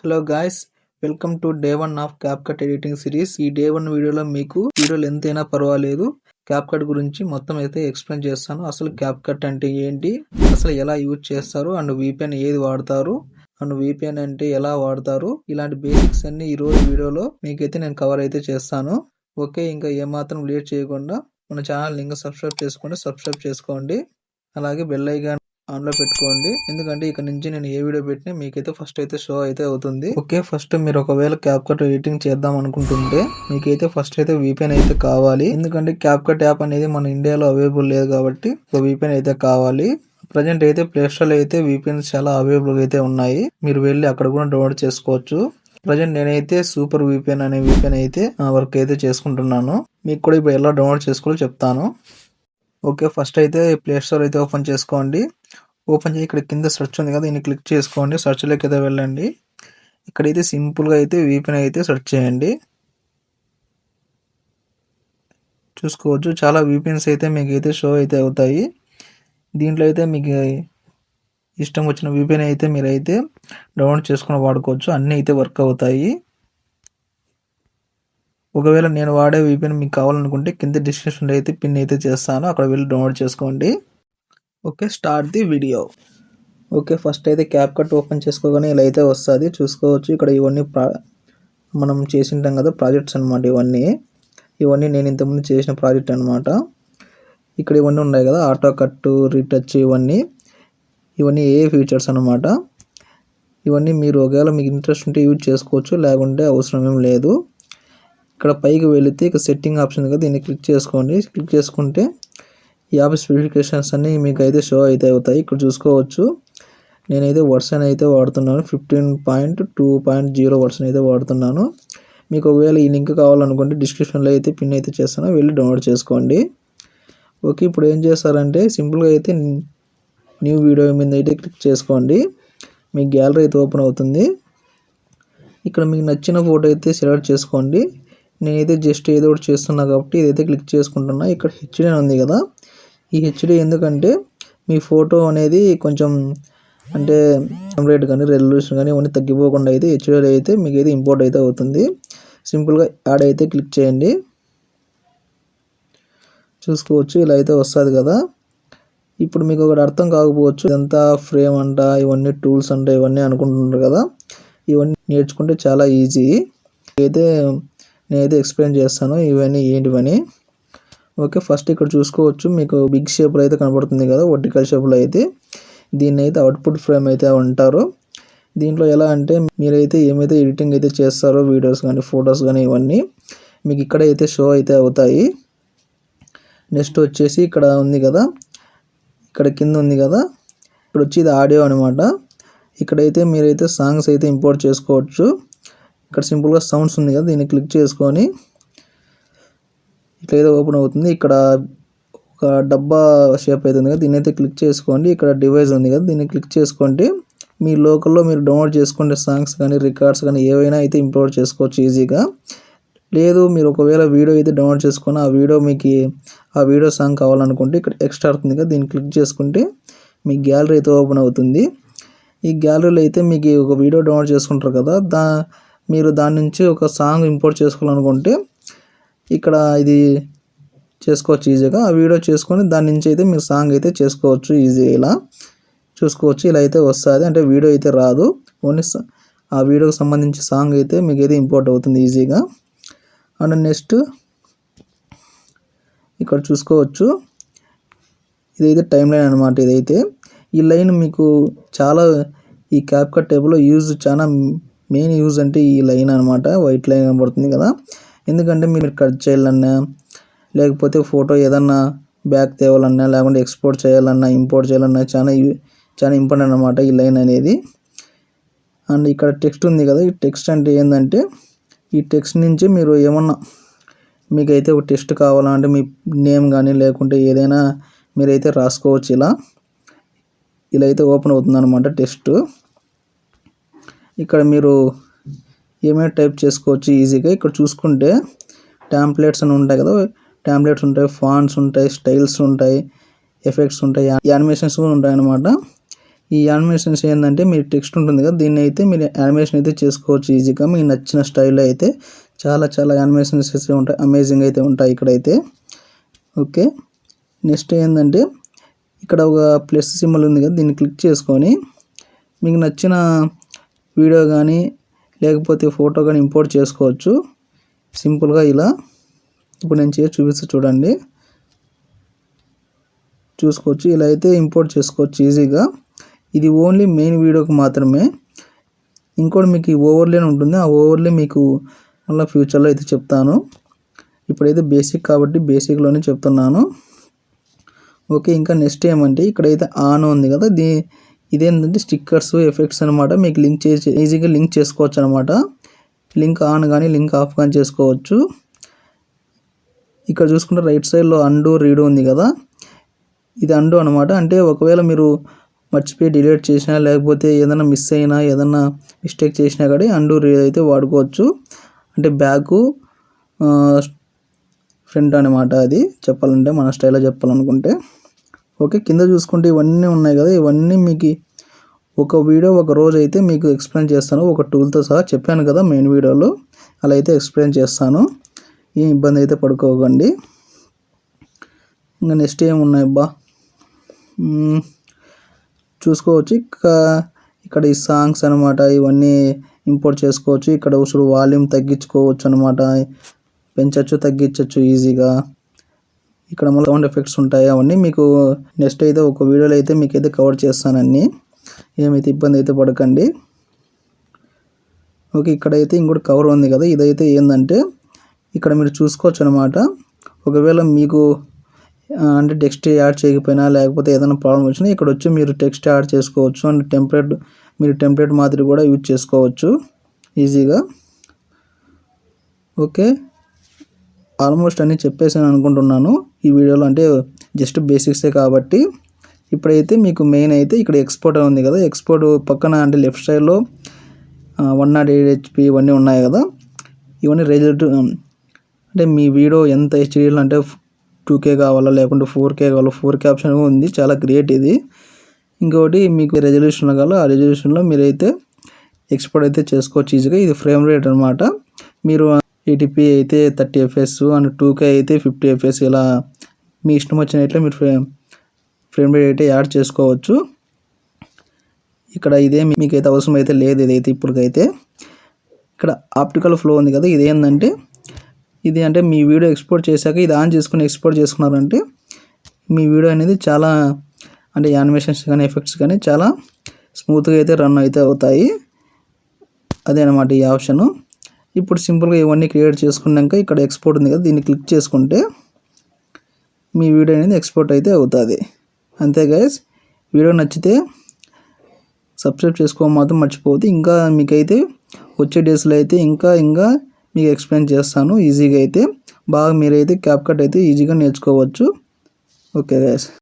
Hello guys, welcome to day 1 of CapCut editing series. ఈ day 1 వీడియోలో మీకు వీడియోలు ఎంతైనా పర్వాలేదు క్యాప్కట్ గురించి మొత్తం అయితే ఎక్స్ప్లెయిన్ చేస్తాను. అసలు క్యాప్కట్ అంటే ఏంటి, అసలు ఎలా యూజ్ చేస్తారు, అండ్ VPN ఏది వాడతారు, అండ్ VPN అంటే ఎలా వాడతారు, ఇలాంటి బేసిక్స్ అన్ని ఈ రోజు వీడియోలో మీకైతే నేను కవర్ అయితే చేస్తాను. ఓకే, ఇంకా ఏమాత్రం లేట్ చేయకుండా మన ఛానల్ ఇంకా సబ్స్క్రైబ్ చేసుకోండి. అలాగే బెల్ ఐకాన్ ఆన్లో పెట్టుకోండి, ఎందుకంటే ఇక్కడ నుంచి నేను ఏ వీడియో పెట్టినా మీకైతే ఫస్ట్ అయితే షో అయితే అవుతుంది. ఓకే, ఫస్ట్ మీరు ఒకవేళ క్యాప్కట్ ఎడిటింగ్ చేద్దాం అనుకుంటుంటే మీకైతే ఫస్ట్ అయితే VPN అయితే కావాలి. ఎందుకంటే క్యాప్కట్ యాప్ అనేది మన ఇండియాలో అవైలబుల్ లేదు కాబట్టి VPN అయితే కావాలి. ప్రజెంట్ అయితే ప్లే స్టోర్ లో అయితే VPN చాలా అవైలబుల్ అయితే ఉన్నాయి, మీరు వెళ్ళి అక్కడ కూడా డౌన్లోడ్ చేసుకోవచ్చు. ప్రజెంట్ నేనైతే సూపర్ VPN అనే VPN అయితే వర్క్ అయితే చేసుకుంటున్నాను. మీకు కూడా ఇప్పుడు ఎలా డౌన్లోడ్ చేసుకోవాలో చెప్తాను. ఓకే, ఫస్ట్ అయితే ప్లే స్టోర్ అయితే ఓపెన్ చేసుకోండి. ఓపెన్ చేసి ఇక్కడ కింద సెర్చ్ ఉంది కదా, దీన్ని క్లిక్ చేసుకోండి. సెర్చ్లోకి అయితే వెళ్ళండి. ఇక్కడైతే సింపుల్గా అయితే VPN అయితే సెర్చ్ చేయండి. చూసుకోవచ్చు, చాలా VPNs అయితే మీకు అయితే షో అయితే అవుతాయి. దీంట్లో అయితే మీకు ఇష్టం వచ్చిన VPN అయితే మీరైతే డౌన్లోడ్ చేసుకుని వాడుకోవచ్చు. అన్నీ అయితే వర్క్ అవుతాయి. ఒకవేళ నేను వాడే VPN మీకు కావాలనుకుంటే కింద డిస్క్రిప్షన్లో అయితే పిన్ అయితే చేస్తాను, అక్కడ వెళ్ళి డౌన్లోడ్ చేసుకోండి. Okay, start the video. Okay, first అయితే క్యాప్కట్ ఓపెన్ చేసుకోగానే ఇలా అయితే వస్తుంది. చూసుకోవచ్చు, ఇక్కడ ఇవన్నీ మనం చేసింటాం కదా ప్రాజెక్ట్స్ అనమాట. ఇవన్నీ నేను ఇంతకుముందు చేసిన ప్రాజెక్ట్ అనమాట. ఇక్కడ ఇవన్నీ ఉన్నాయి కదా, ఆటో కట్, రీటచ్, ఇవన్నీ ఏ ఫీచర్స్ అనమాట. ఇవన్నీ మీరు ఒకవేళ మీకు ఇంట్రెస్ట్ ఉంటే యూజ్ చేసుకోవచ్చు, లేకుంటే అవసరం ఏం లేదు. ఇక్కడ పైకి వెళితే ఇక సెట్టింగ్ ఆప్షన్ కదా, దీన్ని క్లిక్ చేసుకోండి. క్లిక్ చేసుకుంటే యాప్ స్పెసిఫికేషన్స్ అన్నీ మీకు అయితే షో అయితే అవుతాయి. ఇక్కడ చూసుకోవచ్చు, నేనైతే వర్షన్ అయితే వాడుతున్నాను, 15.2.0 వర్షన్ అయితే వాడుతున్నాను. మీకు ఒకవేళ ఈ లింక్ కావాలనుకుంటే డిస్క్రిప్షన్లో అయితే పిన్ అయితే చేస్తాను, వెళ్ళి డౌన్లోడ్ చేసుకోండి. ఓకే, ఇప్పుడు ఏం చేస్తారంటే సింపుల్గా అయితే న్యూ వీడియో మీద అయితే క్లిక్ చేసుకోండి. మీ గ్యాలరీ అయితే ఓపెన్ అవుతుంది. ఇక్కడ మీకు నచ్చిన ఫోటో అయితే సెలెక్ట్ చేసుకోండి. నేనైతే జస్ట్ ఏదో ఒకటి చేస్తున్నా కాబట్టి ఇదైతే క్లిక్ చేసుకుంటున్నా. ఇక్కడ HD ఉంది కదా, ఈ HD ఎందుకంటే మీ ఫోటో అనేది కొంచెం అంటే రేట్ కానీ రెజల్యూషన్ కానీ ఇవన్నీ తగ్గిపోకుండా అయితే HD అయితే మీకు అయితే ఇంపోర్ట్ అయితే అవుతుంది. సింపుల్గా యాడ్ అయితే క్లిక్ చేయండి. చూసుకోవచ్చు, ఇలా అయితే వస్తుంది కదా. ఇప్పుడు మీకు ఒకటి అర్థం కాకపోవచ్చు, ఇదంతా ఫ్రేమ్ అంట, ఇవన్నీ టూల్స్ అంట, ఇవన్నీ అనుకుంటున్నారు కదా. ఇవన్నీ నేర్చుకుంటే చాలా ఈజీ. అయితే నేనైతే ఎక్స్ప్లెయిన్ చేస్తాను ఇవన్నీ ఏంటివని. ఓకే, ఫస్ట్ ఇక్కడ చూసుకోవచ్చు, మీకు బిగ్ షేప్లో అయితే కనబడుతుంది కదా, వర్టికల్ షేప్లో అయితే దీన్ని అయితే అవుట్పుట్ ఫ్రేమ్ అయితే అంటారు. దీంట్లో ఎలా అంటే మీరైతే ఏమైతే ఎడిటింగ్ అయితే చేస్తారో వీడియోస్ కానీ ఫొటోస్ కానీ ఇవన్నీ మీకు ఇక్కడ అయితే షో అయితే అవుతాయి. నెక్స్ట్ వచ్చేసి ఇక్కడ ఉంది కదా, ఇక్కడ కింద ఉంది కదా, ఇక్కడ వచ్చి ఇది ఆడియో అనమాట. ఇక్కడైతే మీరైతే సాంగ్స్ అయితే ఇంపోర్ట్ చేసుకోవచ్చు. ఇక్కడ సింపుల్గా సౌండ్స్ ఉంది కదా, దీన్ని క్లిక్ చేసుకొని ఇట్లయితే ఓపెన్ అవుతుంది. ఇక్కడ ఒక డబ్బా షేప్ అయితే ఉంది కదా, దీన్ని అయితే క్లిక్ చేసుకోండి. ఇక్కడ డివైస్ ఉంది కదా, దీన్ని క్లిక్ చేసుకోండి. మీ లోకల్లో మీరు డౌన్లోడ్ చేసుకుంటే సాంగ్స్ కానీ రికార్డ్స్ కానీ ఏవైనా అయితే ఇంపోర్ట్ చేసుకోవచ్చు ఈజీగా. లేదు మీరు ఒకవేళ వీడియో అయితే డౌన్లోడ్ చేసుకొని ఆ వీడియో సాంగ్ కావాలనుకుంటే ఇక్కడ ఎక్స్ట్రా అవుతుంది కదా, దీన్ని క్లిక్ చేసుకుంటే మీ గ్యాలరీ అయితే ఓపెన్ అవుతుంది. ఈ గ్యాలరీలో అయితే మీకు ఒక వీడియో డౌన్లోడ్ చేసుకుంటారు కదా, మీరు దాని నుంచి ఒక సాంగ్ ఇంపోర్ట్ చేసుకోవాలనుకుంటే ఇక్కడ ఇది చేసుకోవచ్చు ఈజీగా. ఆ వీడియో చేసుకొని దాని నుంచి అయితే మీరు సాంగ్ అయితే చేసుకోవచ్చు ఈజీగా. ఇలా చూసుకోవచ్చు, ఇలా అయితే వస్తుంది. అంటే వీడియో అయితే రాదు, ఓన్లీ ఆ వీడియోకి సంబంధించి సాంగ్ అయితే మీకు అయితే ఇంపోర్ట్ అవుతుంది ఈజీగా. అండ్ నెక్స్ట్ ఇక్కడ చూసుకోవచ్చు, ఇదైతే టైం లైన్ అనమాట. ఇదైతే ఈ లైన్ మీకు చాలా ఈ క్యాప్కట్ టేబుల్లో చాలా మెయిన్ యూజ్ అంటే ఈ లైన్ అనమాట. వైట్ లైన్ కనబడుతుంది కదా, ఎందుకంటే మీరు కట్ చేయాలన్నా లేకపోతే ఫోటో ఏదన్నా బ్యాక్ తేవాలన్నా లేకుంటే ఎక్స్పోర్ట్ చేయాలన్నా ఇంపోర్ట్ చేయాలన్నా చాలా ఇంపార్టెంట్ అనమాట ఈ లైన్ అనేది. అండ్ ఇక్కడ టెక్స్ట్ ఉంది కదా, ఈ టెక్స్ట్ అంటే ఏంటంటే ఈ టెక్స్ట్ నుంచి మీరు ఏమన్నా మీకైతే ఒక టెక్స్ట్ కావాలంటే మీ నేమ్ కానీ లేకుంటే ఏదైనా మీరైతే రాసుకోవచ్చు. ఇలా అయితే ఓపెన్ అవుతుంది అనమాట టెక్స్ట్. ఇక్కడ మీరు ఏమైనా టైప్ చేసుకోవచ్చు ఈజీగా. ఇక్కడ చూసుకుంటే టెంప్లెట్స్ అని ఉంటాయి కదా, టెంప్లెట్స్ ఉంటాయి, ఫాంట్స్ ఉంటాయి, స్టైల్స్ ఉంటాయి, ఎఫెక్ట్స్ ఉంటాయి, యానిమేషన్స్ కూడా ఉంటాయి అన్నమాట. ఈ యానిమేషన్స్ ఏంటంటే మీరు టెక్స్ట్ ఉంటుంది కదా, దీన్ని అయితే మీరు యానిమేషన్ అయితే చేసుకోవచ్చు ఈజీగా మీకు నచ్చిన స్టైల్లో అయితే. చాలా యానిమేషన్స్ అయితే ఉంటాయి, అమేజింగ్ అయితే ఉంటాయి ఇక్కడైతే. ఓకే, నెక్స్ట్ ఏంటంటే ఇక్కడ ఒక ప్లస్ సింబల్ ఉంది కదా, దీన్ని క్లిక్ చేసుకొని మీకు నచ్చిన వీడియో కానీ లేకపోతే ఫోటో కానీ ఇంపోర్ట్ చేసుకోవచ్చు సింపుల్గా ఇలా. ఇప్పుడు నేను చేసి చూపిస్తే చూడండి, చూసుకోవచ్చు. ఇలా అయితే ఇంపోర్ట్ చేసుకోవచ్చు ఈజీగా. ఇది ఓన్లీ మెయిన్ వీడియోకి మాత్రమే. ఇంకోటి మీకు ఓవర్లే ఉంటుంది, ఆ ఓవర్లే మీకు మళ్ళీ ఫ్యూచర్లో అయితే చెప్తాను. ఇప్పుడైతే బేసిక్ కాబట్టి బేసిక్లోనే చెప్తున్నాను. ఓకే, ఇంకా నెక్స్ట్ ఏమంటే ఇక్కడైతే ఆన్ ఉంది కదా, ఇదేంటంటే స్టిక్కర్స్ ఎఫెక్ట్స్ అనమాట. మీకు లింక్ చేసి ఈజీగా లింక్ చేసుకోవచ్చు అనమాట. లింక్ ఆన్ కానీ లింక్ ఆఫ్ కానీ చేసుకోవచ్చు. ఇక్కడ చూసుకుంటే రైట్ సైడ్లో అండు రీడు ఉంది కదా, ఇది అండు అనమాట. అంటే ఒకవేళ మీరు మర్చిపోయి డిలీట్ చేసినా లేకపోతే ఏదైనా మిస్ అయినా ఏదైనా మిస్టేక్ చేసినా కానీ అండు రీడ్ అయితే వాడుకోవచ్చు. అంటే బ్యాక్ ఫ్రంట్ అనమాట, అది చెప్పాలంటే మన స్టైల్లో చెప్పాలనుకుంటే. ఓకే, కింద చూసుకుంటే ఇవన్నీ ఉన్నాయి కదా, ఇవన్నీ మీకు ఒక వీడియో ఒక రోజు అయితే మీకు ఎక్స్ప్లెయిన్ చేస్తాను, ఒక టూల్తో సహా చెప్పాను కదా మెయిన్ వీడియోలో, అలా అయితే ఎక్స్ప్లెయిన్ చేస్తాను. ఏం ఇబ్బంది అయితే పడుకోకండి. ఇంకా నెక్స్ట్ ఏమున్నాయి అబ్బా చూసుకోవచ్చు. ఇక్కడ ఈ సాంగ్స్ అనమాట, ఇవన్నీ ఇంపోర్ట్ చేసుకోవచ్చు. ఇక్కడ అసలు వాల్యూమ్ తగ్గించుకోవచ్చు అనమాట, పెంచవచ్చు తగ్గించవచ్చు ఈజీగా. ఇక్కడ మళ్ళీ సౌండ్ ఎఫెక్ట్స్ ఉంటాయి, అవన్నీ మీకు నెక్స్ట్ అయితే ఒక వీడియోలో అయితే మీకైతే కవర్ చేస్తానన్నీ, ఏమైతే ఇబ్బంది అయితే పడకండి. ఓకే, ఇక్కడైతే ఇంకోటి కవర్ ఉంది కదా, ఇదైతే ఏంటంటే ఇక్కడ మీరు చూసుకోవచ్చు అనమాట. ఒకవేళ మీకు అంటే టెక్స్ట్ యాడ్ చేయకపోయినా లేకపోతే ఏదైనా ప్రాబ్లం వచ్చినా ఇక్కడ వచ్చి మీరు టెక్స్ట్ యాడ్ చేసుకోవచ్చు. అండ్ టెంప్లెట్ మాదిరి కూడా యూజ్ చేసుకోవచ్చు ఈజీగా. ఓకే, ఆల్మోస్ట్ అన్నీ చెప్పేసాను అనుకుంటున్నాను ఈ వీడియోలో, అంటే జస్ట్ బేసిక్సే కాబట్టి. ఇప్పుడైతే మీకు మెయిన్ అయితే ఇక్కడ ఎక్స్పోర్ట్ ఉంది కదా, ఎక్స్పోర్ట్ పక్కన అంటే లెఫ్ట్ సైడ్లో 108 HP ఇవన్నీ ఉన్నాయి కదా, ఇవన్నీ రిజల్ట్ అంటే మీ వీడియో ఎంత హెచ్డీలో అంటే 2K కావాలా లేకుంటే 4K కావాలా, 4K ఆప్షన్ ఉంది, చాలా గ్రేట్ ఇది. ఇంకొకటి మీకు రెజల్యూషన్ కావాలా, ఆ రెజల్యూషన్లో మీరైతే ఎక్స్పోర్ట్ అయితే చేసుకోవచ్చు ఈజీగా. ఇది ఫ్రేమ్ రేట్ అనమాట. మీరు 80p అయితే 30 FPS అండ్ 2K అయితే 50 FPS, ఇలా మీ ఇష్టం వచ్చినట్లే మీరు ఫ్రేమ్ రేట్ అయితే యాడ్ చేసుకోవచ్చు. ఇక్కడ ఇదే మీకైతే అవసరం అయితే లేదు, ఇదైతే ఇప్పటికైతే. ఇక్కడ ఆప్టికల్ ఫ్లో ఉంది కదా, ఇదేంటంటే ఇది అంటే మీ వీడియో ఎక్స్పోర్ట్ చేశాక ఇది ఆన్ చేసుకుని ఎక్స్పోర్ట్ చేసుకున్నారంటే మీ వీడియో అనేది చాలా అంటే యానిమేషన్స్ కానీ ఎఫెక్ట్స్ కానీ చాలా స్మూత్గా అయితే రన్ అయితే అవుతాయి. అదే అనమాట ఈ ఆప్షను. ఇప్పుడు సింపుల్గా ఇవన్నీ క్రియేట్ చేసుకున్నాక ఇక్కడ ఎక్స్పోర్ట్ ఉంది కదా, దీన్ని క్లిక్ చేసుకుంటే మీ వీడియో అనేది ఎక్స్పోర్ట్ అయితే అవుతుంది. అంతే గైస్, వీడియో నచ్చితే సబ్స్క్రైబ్ చేసుకోవడం మాత్రం మర్చిపోవద్దు. ఇంకా మీకైతే వచ్చే డేస్లో అయితే ఇంకా మీకు ఎక్స్ప్లెయిన్ చేస్తాను ఈజీగా అయితే. బాగా మీరైతే క్యాప్కట్ అయితే ఈజీగా నేర్చుకోవచ్చు. Okay guys.